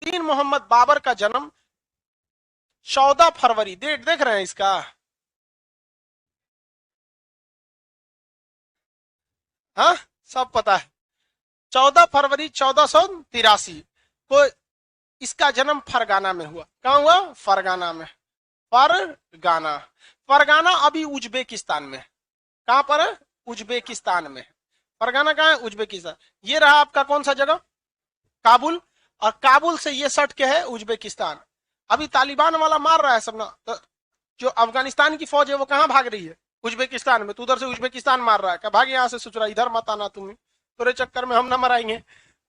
तीन मोहम्मद बाबर का जन्म 14 फरवरी, डेट देख रहे हैं इसका? हाँ, सब पता है। 14 फरवरी 1483 को इसका जन्म फरगाना में हुआ। कहाँ हुआ? फरगाना में। फरगाना, फरगाना अभी उज्बेकिस्तान में। कहां पर है? उज्बेकिस्तान में। फरगाना कहाँ है? उज्बेकिस्तान। ये रहा आपका कौन सा जगह? काबुल। और काबुल से ये सट के है उज्बेकिस्तान। अभी तालिबान वाला मार रहा है सब ना, तो जो अफगानिस्तान की फौज है वो कहाँ भाग रही है? उज्बेकिस्तान में। तो उधर से उज्बेकिस्तान मार रहा है, क्या भाग यहाँ से, सोच रहा इधर मत आना तुम, तेरे चक्कर में हम ना मराएंगे।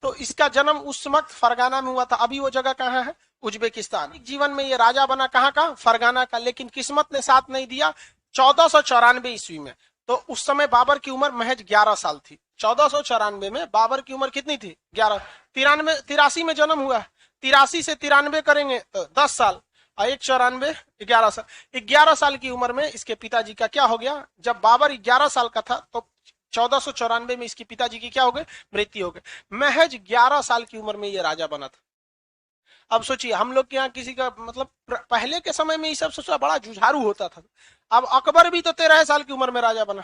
तो इसका जन्म उस वक्त फरगाना में हुआ था। अभी वो जगह कहाँ है? उज्बेकिस्तान। जीवन में ये राजा बना कहाँ का? फरगाना का। लेकिन किस्मत ने साथ नहीं दिया। 1494 ईस्वी में, तो उस समय बाबर की उम्र महज 11 साल थी। 1494 में बाबर की उम्र कितनी थी? 11। 83 में जन्म हुआ। 83 से 93 करेंगे तो 10 साल, और 194, 11 साल। 11 साल की उम्र में इसके पिताजी का क्या हो गया? जब बाबर 11 साल का था तो 1494 में इसके पिताजी की क्या हो गई? मृत्यु हो गई। महज 11 साल की उम्र में ये राजा बना था। अब सोचिए, हम लोग के यहाँ किसी का मतलब पहले के समय में ये सब सोचा बड़ा जुझारू होता था। अब अकबर भी तो 13 साल की उम्र में राजा बना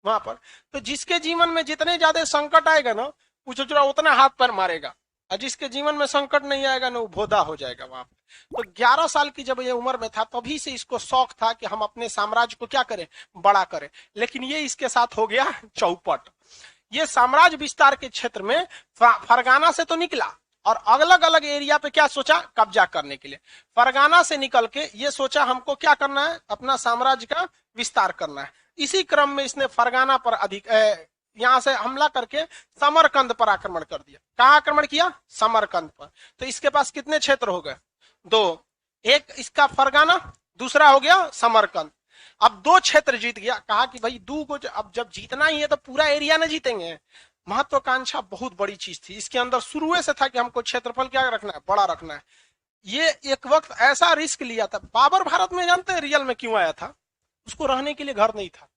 वहां पर। तो जिसके जीवन में जितने ज्यादा संकट आएगा ना, वो सोच उतना हाथ पैर मारेगा, और जिसके जीवन में संकट नहीं आएगा ना, वो भोदा हो जाएगा वहां पर। तो 11 साल की जब ये उम्र में था, तभी से इसको शौक था कि हम अपने साम्राज्य को क्या करें? बड़ा करें। लेकिन ये इसके साथ हो गया चौपट। ये साम्राज्य विस्तार के क्षेत्र में फरगाना से तो निकला, और अलग अलग एरिया पे क्या सोचा? कब्जा करने के लिए। फरगाना से निकल के ये सोचा हमको क्या करना है? अपना साम्राज्य का विस्तार करना है। इसी क्रम में इसने फरगाना पर अधिक यहां से हमला करके समरकंद पर आक्रमण कर दिया। कहां आक्रमण किया? समरकंद पर। तो इसके पास कितने क्षेत्र हो गए? 2। एक इसका फरगाना, दूसरा हो गया समरकंद। अब 2 क्षेत्र जीत गया। कहा कि भाई 2 को अब जब जीतना ही है तो पूरा एरिया न जीतेंगे। महत्वाकांक्षा बहुत बड़ी चीज थी इसके अंदर, शुरू से था कि हमको क्षेत्रफल क्या रखना है? बड़ा रखना है। ये एक वक्त ऐसा रिस्क लिया था। बाबर भारत में जानते हैं रियल में क्यों आया था? उसको रहने के लिए घर नहीं था।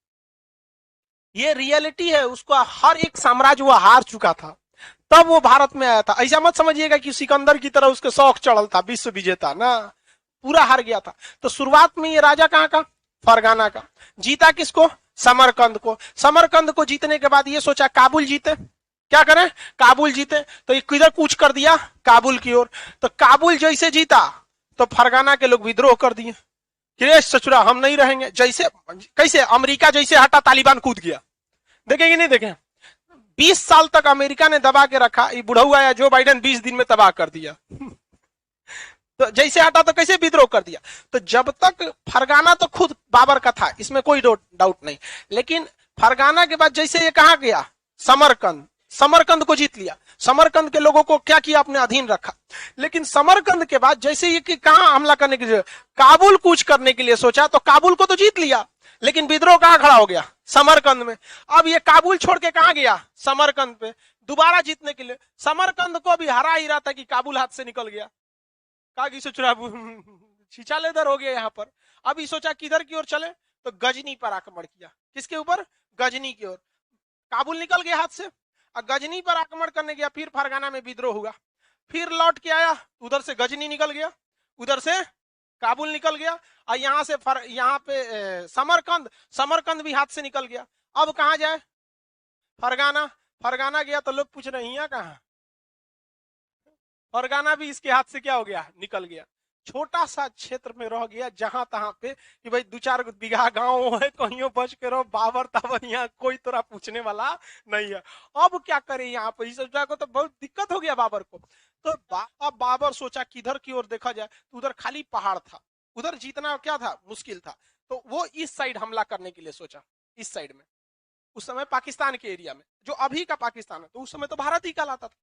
ये रियलिटी है, उसको हर एक साम्राज्य वो हार चुका था, तब वो भारत में आया था। ऐसा मत समझिएगा कि सिकंदर की तरह उसके शौक चढ़ल था, विश्व विजेता ना, पूरा हार गया था। तो शुरुआत में ये राजा कहां का? फरगाना का। जीता किसको? समरकंद को। समरकंद को जीतने के बाद ये सोचा काबुल जीते। क्या करें? काबुल जीते। तो ये किधर कूच कर दिया? काबुल की ओर। तो काबुल जैसे जीता तो फरगाना के लोग विद्रोह कर दिए कि सचुरा हम नहीं रहेंगे। जैसे कैसे अमेरिका जैसे हटा, तालिबान कूद गया। देखेंगे नहीं देखें? 20 साल तक अमेरिका ने दबा के रखा, ये बुढ़ऊ आया जो बाइडेन 20 दिन में तबाह कर दिया। तो जैसे हटा तो कैसे विद्रोह कर दिया। तो जब तक फरगाना तो खुद बाबर का था, इसमें कोई डाउट नहीं। लेकिन फरगाना के बाद जैसे ये कहां गया? समरकंद। समरकंद को जीत लिया। समरकंद के लोगों को क्या किया? अपने अधीन रखा। लेकिन समरकंद के बाद जैसे ये कि कहां हमला करने के लिए? काबुल कूच करने के लिए सोचा, तो काबुल को तो जीत लिया, लेकिन विद्रोह कहां खड़ा हो गया? समरकंद में। अब ये काबुल छोड़ के कहां गया? समरकंद पे, दोबारा जीतने के लिए। समरकंद को भी हरा ही रहा था कि काबुल हाथ से निकल गया। कहा सोच रहा छीछा लेदर हो गया यहाँ पर। अभी सोचा किधर की ओर चले, तो गजनी पर आक्रमण किया। किसके ऊपर? गजनी की ओर। काबुल निकल गया हाथ से, और गजनी पर आक्रमण करने गया। फिर फरगाना में विद्रोह हुआ, फिर लौट के आया, उधर से गजनी निकल गया, उधर से काबुल निकल गया, और यहाँ से यहाँ पे समरकंद। समरकंद भी हाथ से निकल गया। अब कहां जाए? फरगाना। फरगाना गया तो लोग पूछ रहे हैं कहां? फरगाना भी इसके हाथ से क्या हो गया? निकल गया। छोटा सा क्षेत्र में रह गया, जहां तहां पे कि भाई 2-4 बीघा गांव है, कहीं बच के रहो, बाबर ताबर यहाँ कोई तरह पूछने वाला नहीं है। अब क्या करे यहाँ पे? सोचा को तो बहुत दिक्कत हो गया बाबर को। तो अब बाबर सोचा किधर की ओर देखा जाए, तो उधर खाली पहाड़ था, उधर जीतना क्या था? मुश्किल था। तो वो इस साइड हमला करने के लिए सोचा, इस साइड में। उस समय पाकिस्तान के एरिया में, जो अभी का पाकिस्तान है, तो उस समय तो भारत ही कहलाता था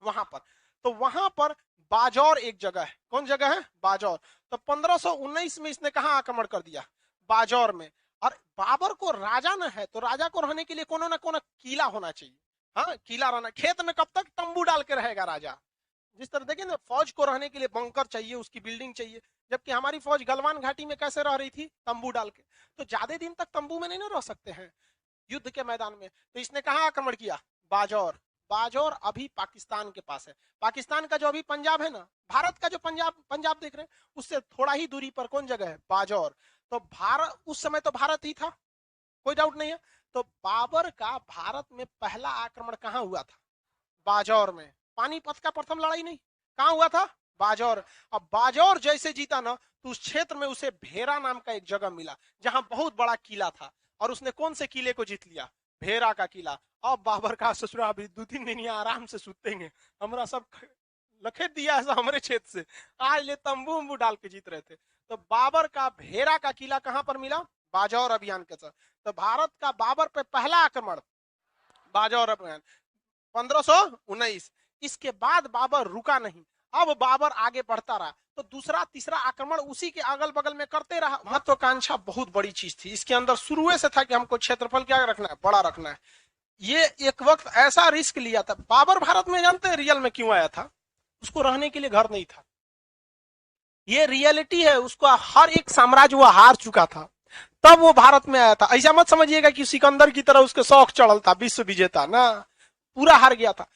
वहां पर। तो वहां पर बाजौर एक जगह है। कौन जगह है? बाजौर। तो 1519 में इसने कहां आक्रमण कर दिया? बाजौर में। और बाबर को राजा न है, तो राजा को रहने के लिए कोनो ना कोनो किला होना चाहिए। हाँ, किला रहना। खेत में कब तक तंबू डाल के रहेगा राजा? जिस तरह देखिए ना, फौज को रहने के लिए बंकर चाहिए, उसकी बिल्डिंग चाहिए। जबकि हमारी फौज गलवान घाटी में कैसे रह रही थी? तंबू डाल के। तो ज्यादा दिन तक तंबू में नहीं रह सकते हैं युद्ध के मैदान में। तो इसने कहां आक्रमण किया? बाजौर। बाजौर अभी पाकिस्तान के पास है। पाकिस्तान का जो अभी पंजाब है ना, भारत का जो पंजाब देख रहे हैं, उससे थोड़ा ही दूरी पर कौन जगह है? बाजौर। तो भारत उस समय तो भारत ही था, कोई डाउट नहीं है। तो बाबर का भारत में पहला आक्रमण कहां हुआ था? बाजौर में। पानीपत का प्रथम लड़ाई नहीं, कहां हुआ था? बाजौर। अब बाजौर जैसे जीता ना, तो उस क्षेत्र में उसे भेरा नाम का एक जगह मिला, जहां बहुत बड़ा किला था, और उसने कौन से किले को जीत लिया? भेरा का किला। अब बाबर का ससुरा अभी 2-3 दिन यहाँ आराम से सुतेंगे, हमारा सब लखेट दिया ऐसा हमारे क्षेत्र से, आज ले तंबू उम्बू डाल के जीत रहे थे। तो बाबर का भेरा का किला कहां पर मिला? बाजौर अभियान के साथ। तो भारत का बाबर पे पहला आक्रमण बाजौर अभियान 1519। इसके बाद बाबर रुका नहीं, अब बाबर आगे बढ़ता रहा, तो दूसरा तीसरा आक्रमण उसी के अगल बगल में करते रहा। महत्वाकांक्षा बहुत बड़ी चीज थी, इसके अंदर शुरू से था कि हमको क्षेत्रफल क्या रखना है? बड़ा रखना है। ये एक वक्त ऐसा रिस्क लिया था बाबर। भारत में जानते हैं रियल में क्यों आया था? उसको रहने के लिए घर नहीं था। ये रियलिटी है, उसको हर एक साम्राज्य वो हार चुका था, तब वो भारत में आया था। ऐसा मत समझिएगा कि सिकंदर की तरह उसके शौक चढ़ल था, विश्व विजेता ना, पूरा हार गया था।